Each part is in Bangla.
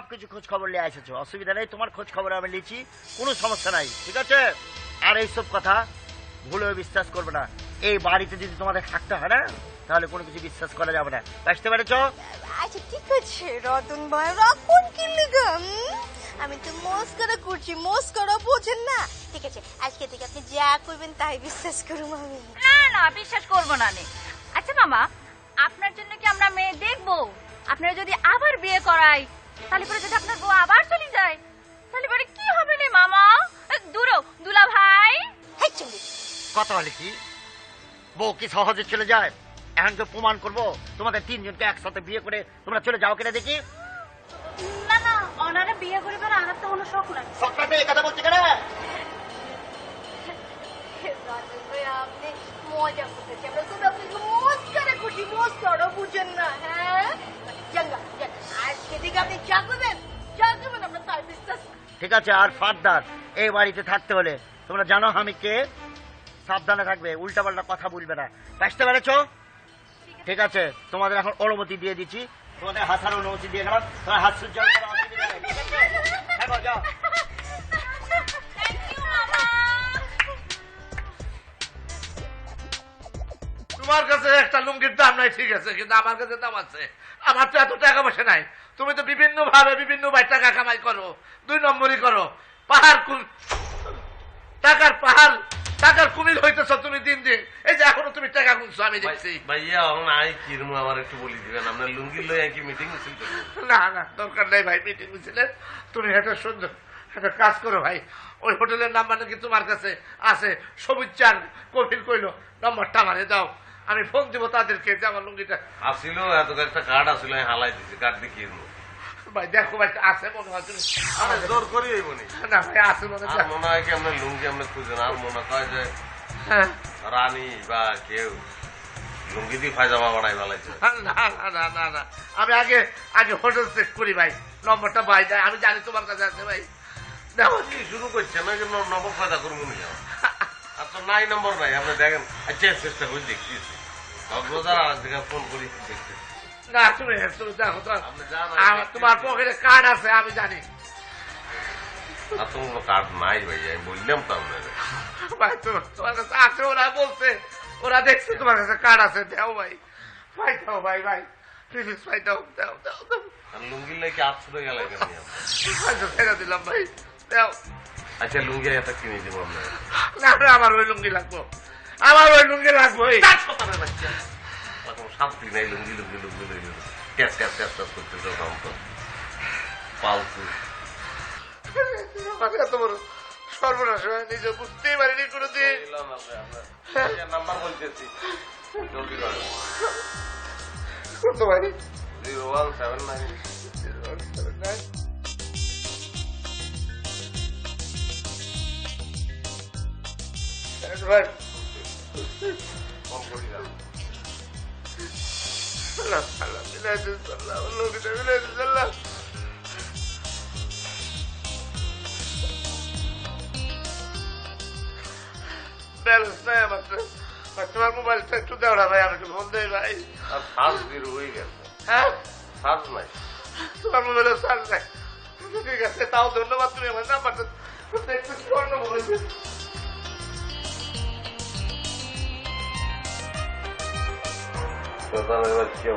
সবকিছু খোঁজ খবর নিয়ে এসেছো, অসুবিধা নেই, তোমার খোঁজ খবর আমি নিচ্ছি, কোনো সমস্যা নাই, ঠিক আছে? আর এইসব কথা ভুলেও বিশ্বাস করবে না। এই বাড়িতে যদি তোমাদের থাকতে হয় না, তাহলে কোনো কিছু বিশ্বাস করা যাবে না, বুঝতে পেরেছো? আচ্ছা ঠিক আছে রতন ভাই, রাখুন কি লিগা? আমি তো মস্করা করছি, মস্করা বোঝেন না। ঠিক আছে, আজকে থেকে আপনি যা করবেন তাই বিশ্বাস করুন আমি। না না, বিশ্বাস করবো না নে। আচ্ছা মামা, আপনার জন্য কি আমরা মেয়ে দেখবো? আপনারা যদি আবার বিয়ে করাই, তাহলে পরে যদি আপনার বউ আবার চলে যায়, তাহলে পরে কি হবে রে মামা? দুলা ভাই কথা বলে কি বউ কি সহজে চলে যায়? এখন তো প্রমাণ করবো, তোমাদের তিনজনকে একসাথে বিয়ে করে তোমরা চলে যাও কিনা দেখি। না না, ওনারা বিয়ে করিবার আর তো কোনো শখ নাই। সবটাতে এই কথা বলছি কেন? আপনি মজা করতেছি, আমরা তো আপনাকে মস্করা করছি, মস্করা বুঝেন না। হ্যাঁ আজকে থেকে আপনি যা করবেন আমরা তাই বিশ্বাস। ঠিক আছে, আর ফারদার এই বাড়িতে থাকতে হলে তোমরা জানো আমি কে, সাবধানে থাকবে, উল্টাপাল্টা কথা বলবে না, বুঝতে পেরেছো? ঠিক আছে, তোমাদের এখন অনুমতি দিয়ে দিচ্ছি, তোমাদের হাসার অনুমতি দিয়ে গেলাম, তোমার হাত সূর্য যাও। তোমার কাছে একটা লুঙ্গির দাম নাই ঠিক আছে, কিন্তু আমার কাছে দাম আছে। আমার তো এত টাকা পয়সা নাই, তুমি তো বিভিন্ন ভাবে বিভিন্ন ভাই টাকা কামাই করো, 2 নম্বরই করো, টাকার পাহাড় টাকার কুমির হইতেছ তুমি দিন দিন। এই যে এখনো তুমি টাকা গুনছো আমি দেখছি। ভাইয়া নাই কিরম আমার একটু বলি দিবেন, আপনার লুঙ্গি লইয়া কি মিটিং মিছিল? না না দরকার নাই ভাই মিটিং মিছিলের, তুমি একটা সুন্দর একটা কাজ করো ভাই, ওই হোটেলের নাম্বার নাকি তোমার কাছে আছে, সবুজ চান কফিল কইলো, নম্বরটা আমারে দাও, আমি ফোন দিব তাদেরকে যে আমার লুঙ্গিটা আসিল। এত একটা কার্ড আসিল, আমি হালাই দিছি, কার্ড দেখিয়ে ভাই দেখো ভাই আছে মনে হয় তুমি জোর করি হইবনি না ভাই আছে মনে হয়। মনে হয় কি আপনার লুঙ্গি আমরা খুঁজেন, আর মনে হয় যে রানী বা কেউ লুঙ্গি দিয়ে পায়জামা বানাই ফেলাইছে। না না না না না, আমি আগে আগে হোটেল চেক করি ভাই, নম্বরটা ভাই দেয়, আমি জানি তোমার কাছে আছে ভাই। দেখো কি শুরু করছে না, নম্বর ফায়দা করবো নি আর তো নাই নম্বর নাই, আপনি দেখেন। আচ্ছা চেষ্টা করে দেখতেছি, কক্সবাজার আর জায়গায় ফোন করি দেখতেছি। না তুমি তুমি দেখো তো, তোমার পকেটে কার্ড আছে আমি জানি। আর তো কোনো কার্ড নাই ভাই, আমি বললাম তো আপনার ভাই তোমার কাছে আছে, ওরা বলছে, ওরা দেখছে তোমার কাছে কার্ড আছে, দাও ভাই, ভাই দাও ভাই, ভাই প্লিজ ভাই দাও দাও দাও দাও। লুঙ্গির লাগে আট ছুটে গেল ছেড়ে দিলাম ভাই, দাও। আচ্ছা লুঙ্গি একটা কিনে দিব আপনার। না না আমার ওই লুঙ্গি লাগবো, আমার ওই লুঙ্গি লাগবো। শান্তি নাই, লুঙ্গি লুঙ্গি লুঙ্গি লুঙ্গি ক্যাচ ক্যাচ ক্যাচ ক্যাচ করতেছে পালতু। এত বড় সর্বনাশ হয় নিজে বুঝতেই পারিনি কোনোদিন। নাম্বার বলতেছি জলদি করেন। কত ভাই? 0179 ভাই ফোন করি না। ব্যালেন্স নাই আমার, তোমার মোবাইলটা একটু দেওয়া ভাই, আমাকে ফোন দেয় ভাই। আর সার্চ বের হয়ে গেছে। হ্যাঁ সার্চ নাই, তোমার মোবাইলে চার্জ নাই, ঠিক আছে তাও ধন্যবাদ, তুমি আমার নাম্বারটা একটু স্বর্ণ মোবাইল।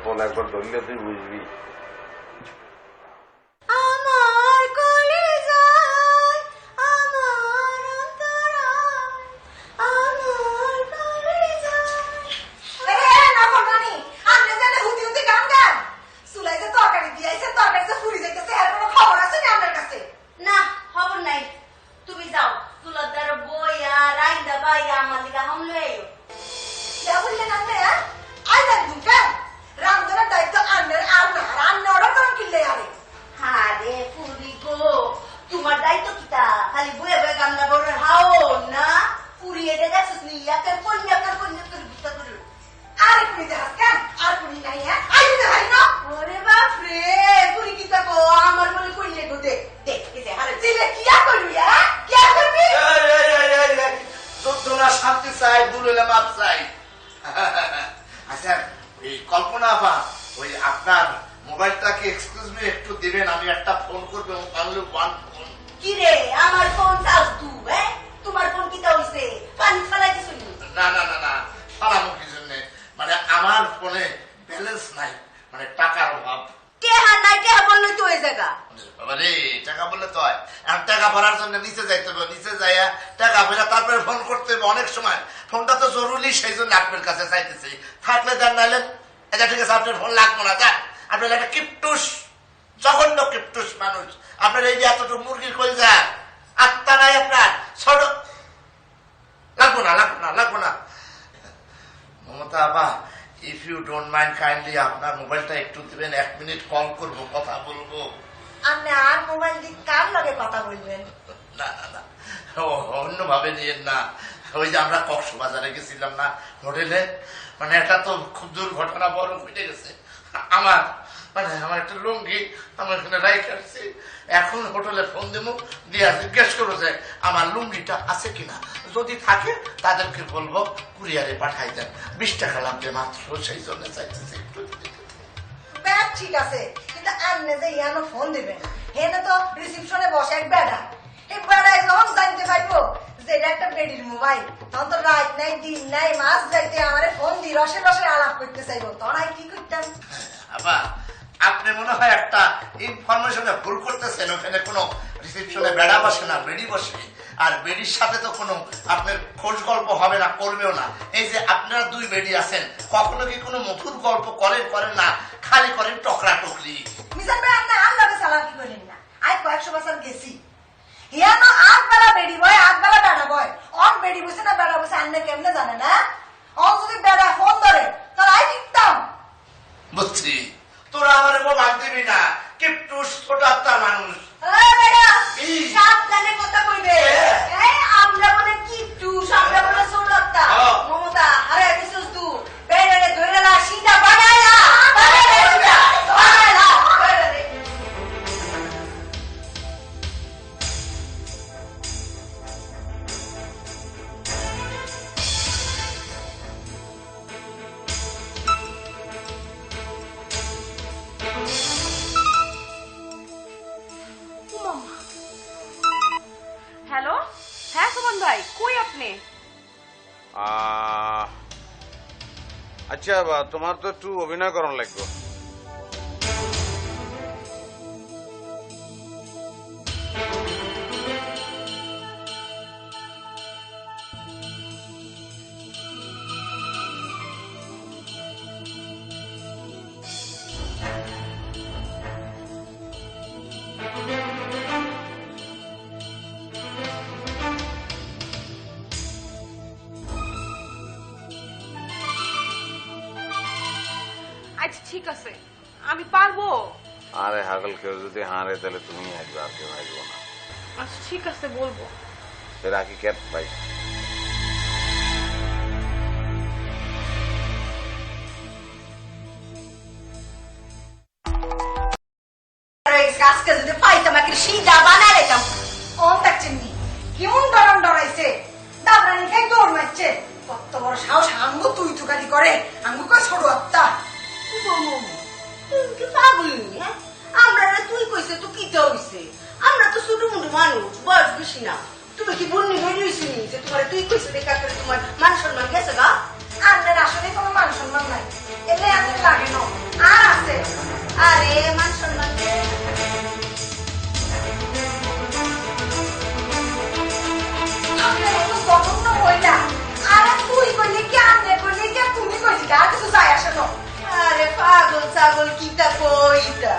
ফোন একবার ধরলে তুই বুঝবি। আমার কলিজায় আমার অন্তরায় আমার কলিজায়। না বলবানি আপনি জানেন হুতি হুতি গান গান সুলাইতে তরকারি দিয়েছে, তরকারিতে ফুরি যাইতেছে, এর কোনো খবর আছে না আপনার কাছে? না খবর নাই, তুমি যাও সুলদার বইয়া রাইন্দা বাইয়া আমার লিগা হামলে আইও। যা বললেন আপনি? আইলেন দুটা রামধনের দায়িত্ব আন্নের আর না, রান্না অর্ডার করেন কিনলে আরে। আরে পুরি গো, তোমার দায়িত্ব কিতা খালি বয়ে বয়ে গান্না করে হাও না, পুরি এটা দেখছিস নি একের কন্যাকার গুতা করে। আরে পুরি দেখাস কেন? আর পুরি নাই হ্যাঁ, আইতে ভাই না। ওরে বাপ রে, পুরি কিতা গো আমার বলে কইলে গো, দে দে এসে আরে চিলে কিয়া করবি? হ্যাঁ কিয়া করবি? তোরা শান্তি চাই, ভুল হলে মাপ চাই। আচ্ছা এই কল্পনা বা ওই আপনার মোবাইলটাকে এক্সকিউজ মি একটু দিবেন, আমি আমি একটা ফোন করবো অনলি ওয়ান ফোন। কি রে আমার ফোন চাস তু তোমার ফোন কিটা হইছে পানি ফেলাই দিছুন না না না না ফালামো কি জন্যে, মানে আমার ফোনে ব্যালেন্স নাই, মানে টাকার অভাব। টেহা নাই টেহা বললে তো ওই জায়গা বাবা রে, টাকা বললে তো হয়। আর টাকা ভরার জন্য নিচে যাইতে হবে, নিচে যাইয়া টাকা ভরা তারপরে ফোন করতে হবে। অনেক সময় ফোনটা তো জরুরি, সেই জন্য আপনার কাছে চাইতেছি। থাকলে দেন, নাইলে এটা ঠিক আছে, আপনার ফোন লাগবো না। যান, আপনার একটা কিপটুস, জঘন্য কিপটুস মানুষ। আপনার এই যে এতটুকু মুরগির কলজা, আত্মা নাই আপনার, ছোট। লাগবো না, লাগবো না, লাগবো না। মমতা আপা, if you don't mind kindly আপনার মোবাইলটা একটু দিবেন, 1 মিনিট কল করবো, কথা বলবো। আপনি আর মোবাইল দিয়ে কার লগে কথা বলবেন? না না না, অন্যভাবে নিয়েন না। ওই যে আমরা কক্সবাজারে গেছিলাম না হোটেলে, মানে এটা তো খুব দুর্ঘটনা, বড় ঘটে গেছে। আমার আমার একটা লুঙ্গি আমার এখানে রাইখ আসছি। এখন হোটেলে ফোন দেবো, দিয়া জিজ্ঞেস করবো যে আমার লুঙ্গিটা আছে কিনা। যদি থাকে তাদেরকে বলবো কুরিয়ারে পাঠাই দেন, 20 টাকা লাগবে মাত্র, সেই জন্য চাইতেছি একটু দিতে। ব্যাগ ঠিক আছে, কিন্তু আপনি যে ইয়ানো ফোন দিবেন, হেনে তো রিসিপশনে বসে এক বেড়া। এই বেড়ায় যখন জানতে পারবো যে এটা একটা বেডির মোবাইল, তখন তো রাত নাই দিন নাই মাস যাইতে আমার ফোন দি রসে রসে আলাপ করতে চাইবো, তখন আমি কি করতাম? আবার আপনি মনে হয় একটা ইনফরমেশনে ভুল করতেছেন। ওখানে কোনো রিসিপশনে বেড়া বসে না, বেডি বসে। আর বেডির সাথে তো কোনো আপনার খোঁজ গল্প হবে না, করবেও না। এই যে আপনারা 2 বেডি আছেন, কখনো কি কোনো মধুর গল্প করেন না, খালি করেন টকরা টকরি। মিজান ভাই আপনি আর লগে চালাকি করেন না। আজ কয়েকশো বছর গেছি, ইয়ানো 8 বেলা বেডি বয় 8 বেলা বেড়া বয়। অন বেডি বসে না বেড়া বসে আনলে কেমনে জানে না? অন যদি বেড়া ফোন ধরে তাহলে আমি টিকতাম। বুঝছি, তোরা আমার মোবাইল দিবি না, কিপটুস ছোট আত্মার মানুষ। সাবধানে কথা কইবে। আমরা বলে কিট্টু, আমরা বলে সৌরত্তা। মমতা আরে বিশুস তু বেড়ে ধরে না সিধা বানাইলা বানাইলা বানাইলা। হ্যালো, হ্যাঁ সুমন ভাই, কই আপনি? আচ্ছা, তোমার তো একটু অভিনয় করন লাগবে। আচ্ছা ঠিক আছে, আমি পারবো। আরে হাগল, কেউ যদি হারে তাহলে তুমি আসবে, আর কেউ আসবো না। আচ্ছা ঠিক আছে, বলবো। সেটা কি ক্যাপ পাই? আজকে যদি পাইতাম একটা সিধা বানাই রেখতাম। অন দেখছেন নি কেমন ডরাম ডরাইছে, দাবরানি খাই দৌড় মারছে। কত বড় সাহস, আঙ্গু তুই তুকারি করে, আঙ্গু কয় ছোট আত্মা। কি পাগল হ্যাঁ? আমরা তুই কইছে তো কিটা হইছে, আমরা তো ছোট মোটো মানুষ, বয়স বেশি না। তুমি কি বন্যি হয়ে রইছি নি যে তোমার তুই কইছে দেখা করে তোমার মান সম্মান গেছে গা? আপনার আসলে কোনো মান সম্মান নাই, এলে আমাদের লাগে না। আর আছে আরে মান সম্মান আপনার এত জঘন্য হইলা। আরে তুই কইলে কি আপনি কইলে কি তুমি কইলি আর কিছু যায় আসে না। আরে পাগল ছাগল কিটা কইতা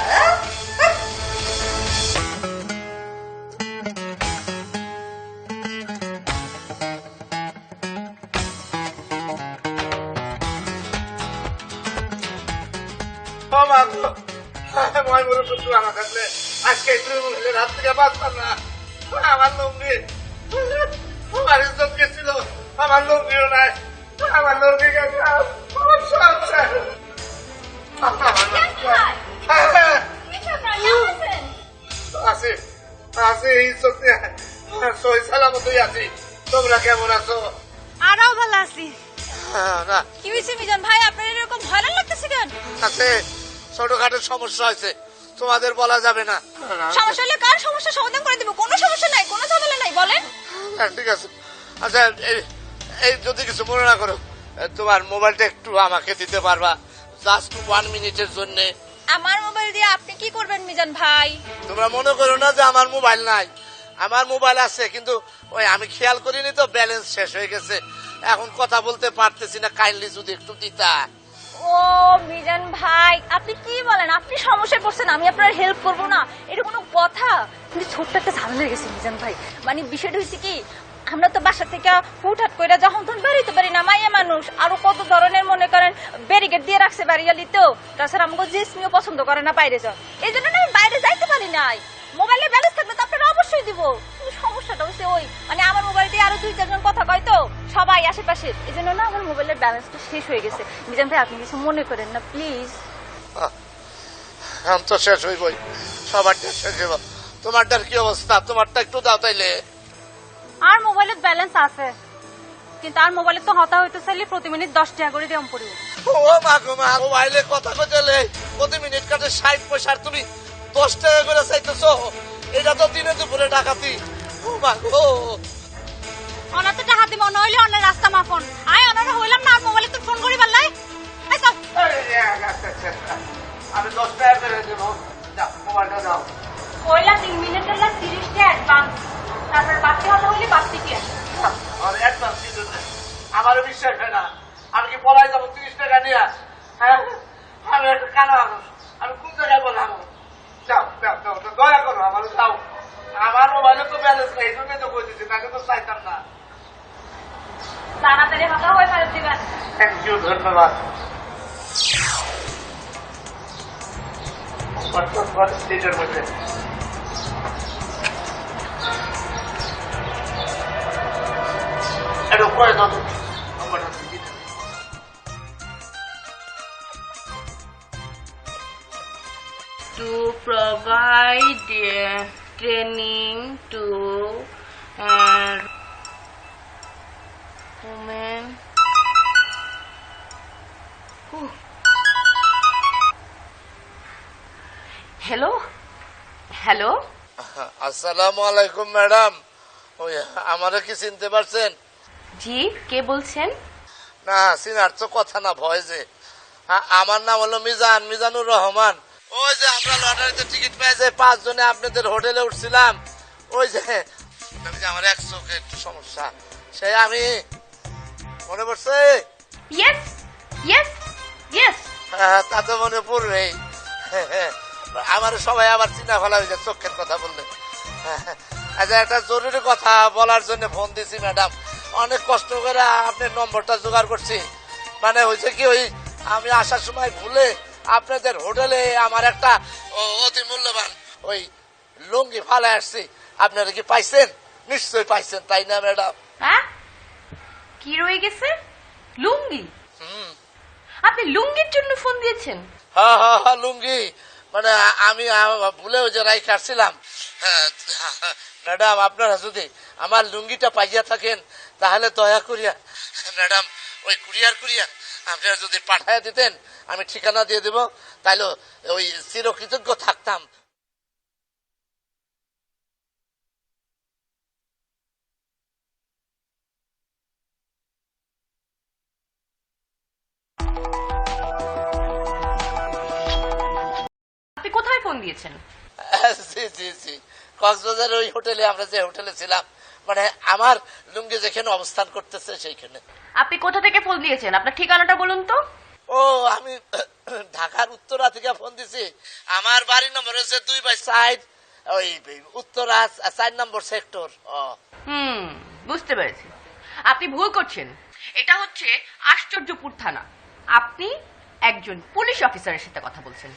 আজকে রাত থেকে বাঁচতাম না। আমার লুঙ্গি, আমার ইজ্জত গেছিল, আমার লুঙ্গিও নাই, আমার লুঙ্গি গেছে। আছি আছি ইজ্জত সহি সালামতই আছি। তোমরা কেমন আছো? আরও ভালো আছি। না কি হয়েছে মিজান ভাই, আপনার এরকম ভয় লাগতেছে কেন? আছে, ছোটখাটো সমস্যা হয়েছে। তোমাদের বলা যাবে না। সমস্যা হলে কার সমস্যা সমাধান করে দিব, কোনো সমস্যা নাই, কোনো ঝামেলা নাই, বলেন। হ্যাঁ, ঠিক আছে। আচ্ছা এই যদি কিছু মনে না করো, তোমার মোবাইলটা একটু আমাকে দিতে পারবা, জাস্ট 1 মিনিটের জন্য? আমার মোবাইল দিয়ে আপনি কি করবেন মিজান ভাই? তোমরা মনে করো না যে আমার মোবাইল নাই, আমার মোবাইল আছে, কিন্তু ওই আমি খেয়াল করিনি তো, ব্যালেন্স শেষ হয়ে গেছে, এখন কথা বলতে পারতেছি না, কাইন্ডলি যদি একটু দিতা। ও মিজান ভাই, আপনি কি বলেন? আপনি সমস্যায় পড়ছেন, আমি আপনার হেল্প করব না, এটা কোনো কথা? কিন্তু ছোট্ট একটা ঝামেলা হয়ে গেছে মিজান ভাই। মানে বিষয়টা হয়েছে কি, আমরা তো বাসা থেকে হুটহাট করে যখন তখন বেরোতে পারি না, মাইয়া মানুষ, আরো কত ধরনের মনে করেন ব্যারিকেড দিয়ে রাখছে বাড়িয়ালি, তো তাছাড়া আমাকে জিসমিও পছন্দ করে না বাইরে যাও, এই জন্য না আমি বাইরে যাইতে পারি নাই। মোবাইলে ব্যালেন্স থাকলে তো আপনারা অবশ্যই দিব, কিন্তু সমস্যাটা হচ্ছে ওই মানে আমার মোবাইল দিয়ে আরো 2-4 জন কথা কয় তো সবাই আশেপাশে, এই জন্য না আমার মোবাইলের ব্যালেন্সটা শেষ হয়ে গেছে। মিজান ভাই আপনি কিছু মনে করেন না প্লিজ। এখন তো শেষ হইবই, সবারটা শেষ হইব। তোমারটার কি অবস্থা? তোমারটা একটু দাও তাইলে। আর মোবাইলের ব্যালেন্স আছে, কিন্তু আর মোবাইলে তো হতা হইতে চাইলে প্রতি মিনিট 10 টাকা করে দিয়ে পড়িব। ও মা গো মা, মোবাইলে কথা কইলে প্রতি মিনিট কাটে 60 পয়সা, আর তুমি 10 টাকা করে চাইতেছো? এটা তো দিনে দুপুরে ডাকাতি। ও মা গো, অনাতে টাকা দিব নইলে অন্য রাস্তা মাফন আয়, অনারা হইলাম না আর মোবাইলে তো ফোন করি পারলাই। আমি 10 টাকা করে দেব, দাও মোবাইলটা দাও। কইলা 3 মিনিটের লা 30 টাকা অ্যাডভান্স, তারপর বাকি হতে হইলে বাকি কি আর অ্যাডভান্স দিতে দে, আমারও বিশ্বাস হয় না। আমি কি পলাই যাবো 30 টাকা নিয়ে? হ্যাঁ, আমি একটা কানা মানুষ, আমি কোন জায়গায় বললাম? যাও দাও দাও, দয়া করো আমার যাও। আমার মোবাইলে তো ব্যালেন্স নেই, এই জন্যই তো কই দিচ্ছি, তাকে তো চাইতাম না। তাড়াতাড়ি হতা হয়ে ফেরত দিবেন। থ্যাংক ইউ, ধন্যবাদ। স্টেটের মধ্যে এটা করে দাও তো, নাম্বারটা দিয়ে দাও। To provide training to women who. Hello? Hello? আসসালামু আলাইকুম ম্যাডাম, ওই আমারে কি চিনতে পারছেন? জি, কে বলছেন? না চিনার তো কথা না, ভয় যে। আমার নাম হলো মিজানুর রহমান। ওই যে আমরা লটারিতে টিকিট পেয়ে যে 5 জনে আপনাদের হোটেলে উঠছিলাম, ওই যে আমার এক চোখে একটু সমস্যা, সেই আমি মনে পড়ছে। Yes, yes, yes. তা তো মনে পড়বেই, আমার সবাই আবার চিনা ফেলা হয়ে যায় চোখের কথা বললে। আচ্ছা, একটা জরুরি কথা বলার জন্য ফোন দিছি ম্যাডাম, অনেক কষ্ট করে আপনার নম্বরটা জোগাড় করছি। মানে হয়েছে কি, ওই আমি আসার সময় ভুলে আপনাদের হোটেলে আমার একটা অতি মূল্যবান ওই লুঙ্গি ফালে আসছি, আপনারা কি পাইছেন? নিশ্চয়ই পাইছেন, তাই না ম্যাডাম? হ্যাঁ, কি রয়ে গেছে? লুঙ্গি? আপনি লুঙ্গির জন্য ফোন দিয়েছেন? হ্যাঁ হ্যাঁ হ্যাঁ, লুঙ্গি। মানে আমি ভুলে ওই যে রাইখে আসছিলাম। ম্যাডাম, আপনারা যদি আমার লুঙ্গিটা পাইয়া থাকেন তাহলে দয়া করিয়া ম্যাডাম ওই কুরিয়ার আপনারা যদি পাঠাইয়া দিতেন, আমি ঠিকানা দিয়ে দেব, তাইলে ওই চিরকৃতজ্ঞ থাকতাম। আপনি কোথায় ফোন দিয়েছেন? জি জি জি, কক্সবাজারের ওই হোটেলে, আমরা যে হোটেলে ছিলাম, মানে আমার লুঙ্গি যেখানে অবস্থান করতেছে সেইখানে। আপনি কোথা থেকে ফোন দিয়েছেন? আপনার ঠিকানাটা বলুন তো। ও, আমি ঢাকার উত্তরা থেকে ফোন দিছি। আমার বাড়ির নম্বর হচ্ছে 2/4, ওই উত্তরা 4 নম্বর সেক্টর। বুঝতে পেরেছি। আপনি ভুল করছেন, এটা হচ্ছে আশ্চর্যপুর থানা। আপনি একজন পুলিশ অফিসারের সাথে কথা বলছেন।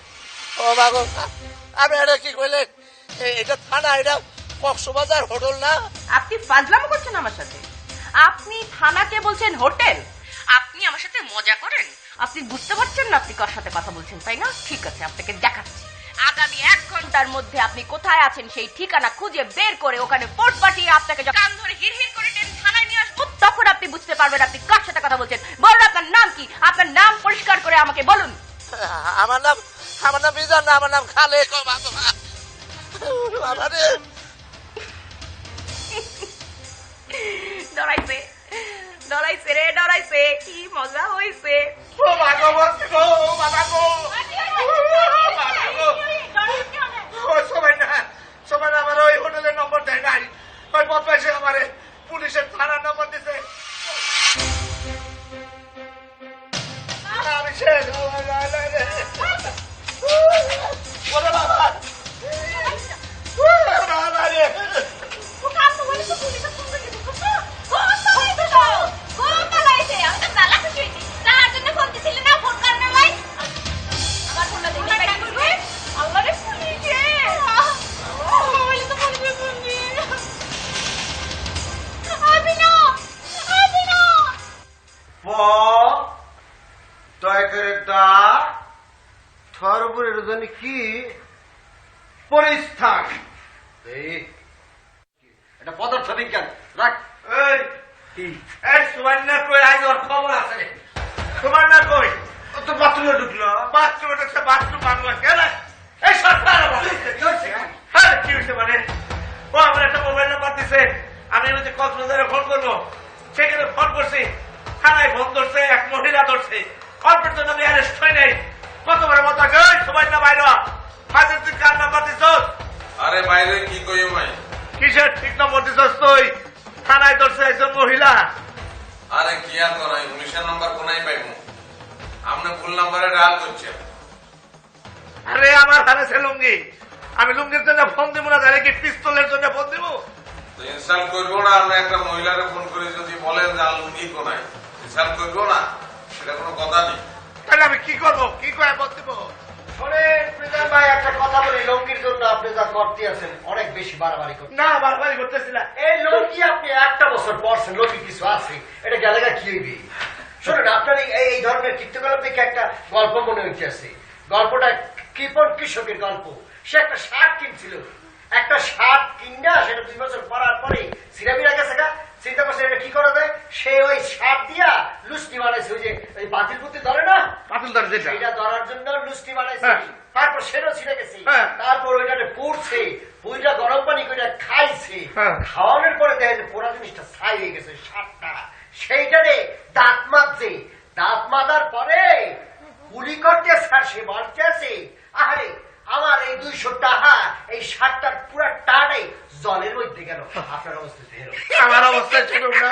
ও বাবু, আপনি এটা কি কইলেন? এটা থানা, এটা কক্সবাজার হোটেল না। আপনি ফাজলামো করছেন আমার সাথে। আপনি থানাকে বলছেন হোটেল? আপনি আমার সাথে মজা করেন? আপনি বুঝতে পারছেন না আপনি কার সাথে কথা বলছেন, তাই না? ঠিক আছে, আপনাকে দেখাচ্ছি। আগামী 1 ঘন্টার মধ্যে আপনি কোথায় আছেন সেই ঠিকানা খুঁজে বের করে ওখানে পোস্ট পাঠিয়ে আপনাকে কান ধরে হিড়হিড় করে টেনে থানায় নিয়ে আসবো, তখন আপনি বুঝতে পারবেন আপনি কার সাথে কথা বলছেন। বলুন আপনার নাম কি? আপনার নাম পরিষ্কার করে আমাকে বলুন। আমার নাম আমার নাম বিজন না, আমার নাম খালে বাবা রে। ডরাইছে ডরাইছে রে ডরাইছে, কি মজা হইছে। ও বাবা বলছি গো, বাবা গো, বাবা গো। ও সবাই না, সবাই না আমার ওই হোটেলের নম্বর দেয় নাই, ওই বদমাইশে আমারে পুলিশের থানার নম্বর দিছে। আমি শেষ। ওরে বাবা, বাবা রে। কি পরিস্থান এটা পদার্থ বিজ্ঞান রাখ। এই সুবর্ণা কই, আজ ওর খবর আছে। সুবর্ণা কই? ও তো বাথরুমে ঢুকলো। বাথরুমে ঢুকছে, বাথরুম বাংলা কেন? এই সরকার হ্যাঁ কি হয়েছে মানে? ও আমার একটা মোবাইল নাম্বার দিছে, আমি বলছি কক্সবাজারে ফোন করবো, সেখানে ফোন করছি, থানায় ফোন ধরছে, এক মহিলা ধরছে, অল্পের জন্য আমি অ্যারেস্ট হই নাই। কতবার মতো সুবর্ণা বাইর হাজার তুই কার নাম্বার দিছ? আরে বাইরে কি কই ভাই? কিসের ঠিক নম্বর দিছ তুই? থানায় ধরছে একজন মহিলা। আরে কি আর করাই, পুলিশের নাম্বার কোনায় পাইবো? আপনি ভুল নাম্বারে ডায়াল করছেন। আরে আমার হারেছে লুঙ্গি, আমি লুঙ্গির জন্য ফোন দিব না, তাহলে কি পিস্তলের জন্য ফোন দিব? তো ইনসাল্ট করবো না? আপনি একটা মহিলারে ফোন করে যদি বলেন যে লুঙ্গি কোনায়, ইনসাল্ট করবো না? সেটা কোনো কথা নেই। তাহলে আমি কি করবো? কি করে ফোন দিব? শোনেন প্রীতম ভাই, একটা কথা বলি, লঙ্গির জন্য আপনি যা করতে আছেন অনেক বেশি বাড়াবাড়ি করছেন। না বারবারই করতেছি না। এই লঙ্গি আপনি একটা বছর পরছেন, লঙ্গি কিছু আছে, এটা গেলেগা কি হইবে? শোনেন, আপনার এই ধরনের কীর্তিকলাপ দেখে একটা গল্প মনে হইতেছে। গল্পটা কৃপণ কৃষকের গল্প। সে একটা শার্ট কিনছিল, একটা শার্ট কিনা সেটা 2 বছর পরার পরে সিরামিরা গেছে গা, চিন্তা করছে এটা কি করা যায়। সে ওই শার্ট দিয়া লুস্টি বানাইছে, ওই যে ওই বাতিল পুতি ধরে না, পাতিল ধরে যেটা, এটা ধরার জন্য লুস্টি বানাইছে। হ্যাঁ। তারপর সেটাও ছিঁড়ে গেছে, হ্যাঁ। তারপর ওইটাতে পুড়ছে, পুইটা গরম পানি করে খাইছে, হ্যাঁ। খাওয়ানোর পরে দেখে যে পোড়া জিনিসটা ছাই হয়ে গেছে শার্টটা। সেইটারে দাঁত মাজছে, দাঁত মাজার পরে গুলি করতে স্যার সে বলতে আছে, আরে আমার এই 200 টাকা এই শার্টটার পুরা টাটাই জলের মধ্যে গেল। আপনার অবস্থা আমার অবস্থা ছিল না।